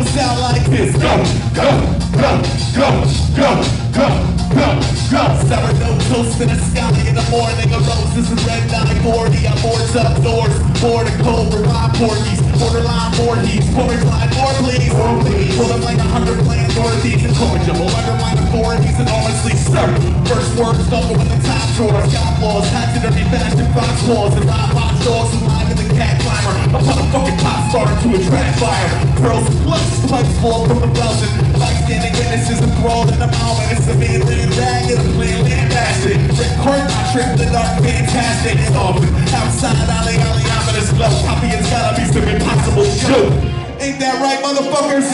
goes out like this. Go, go, go, go, go, go, go, go. Sourdough toast in the sky in the morning. A roses and red 940. I'm boards up doors. Board of cold, revive porkies. Borderline more heat. Borderline more please. Pull them like 100 plans or these incorrigible. Undermine authorities enormously stirred. First words don't go in the top drawers. Got flaws, taxidermy fashion, fox claws. And live box dogs alive in the cat climber. Upon a fucking pop starter to a trash fire. Pearls and plus, spikes fall from the Belgian. Bystanding witnesses enthralled in the moment. It's a man laying bag in a plan fantastic. Rick Court, I tripped the dark, fantastic. It's often outside, alley, ominous glow. Copy, it's gotta be some impossible show. Ain't that right, motherfuckers?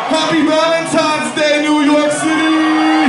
Happy Valentine's Day, New York City!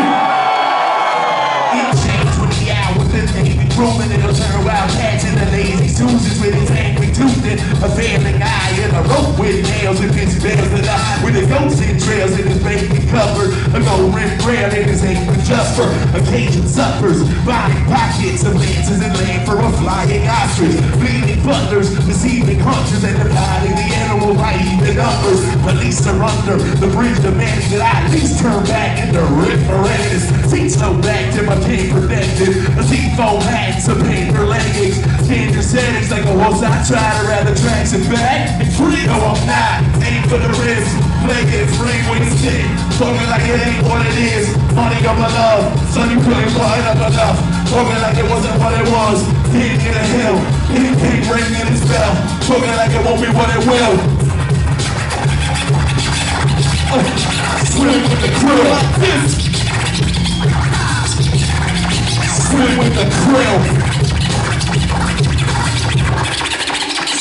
It changed with the hours and David Roman. It'll turn around, catching the lazy Susans with his angry tooth and a failing eye and a rope with nails and his bells that eye with his ghost in trails in his baby cover. A gold rim rail in his apron just for occasion suppers. Body pockets of lances and land for a flying ostrich. Bleeding butlers, deceiving hunters and dividing the animal by even numbers. Police are under the bridge demanding that I at least turn back into Rick Moranis. Seats low back to my paper protected. A seafoam hat, some paper leggings. Change your settings like a horse I try to rather tracks and back. And free, no I'm not. Aim for the wrist. Play it, frame with the stick. Talking like it ain't what it is. Money of my love. Son, you couldn't find up enough. Talking like it wasn't what it was. King in a hill. King ringing his bell. Talking like it won't be what it will. Swim with the krill like this. Swim with the krill.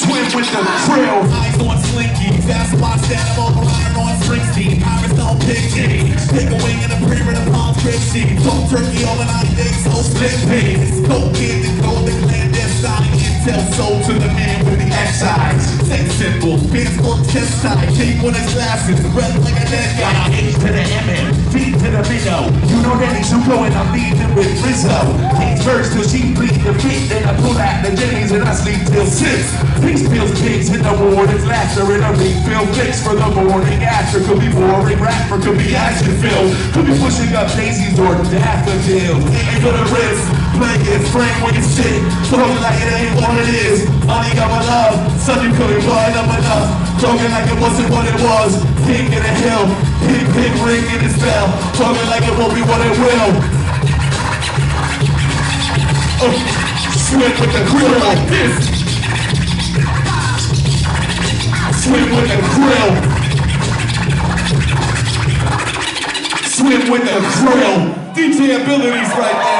Swim with the krill. Eyes on Slinky, fast watch that I'm over iron on Springsteen. Pirates don't pick me. Take a wing in a period of palm trixie. Talk turkey overnight, they so split pigs. Coke in the golden clandestine. Intel sold to the man with the excise. Sex symbol, pants on chest side. Tape on his glasses, red like a dead guy. H to the MM, feet to the minnow. You know Danny Zuko and I'm leaving with Rizzo. King's first till she bleed the feet. Then I pull out the Jennies and I sleep till 6. Peace pills, pigs in the warden's laughter. And a refill fix for the morning after. Could be boring rapper, could be action filled. Could be pushing up daisies or daffodils. Aim for the wrist, play it, frame when you sit. Talking like it ain't what it is. Money got my love, son you couldn't find up enough. Talking like it wasn't what it was. King in a hill, pig ringing his bell. Talking like it won't be what it will. Swim with the krill like this. Swim with the krill. Swim with the krill. DJ abilities right now.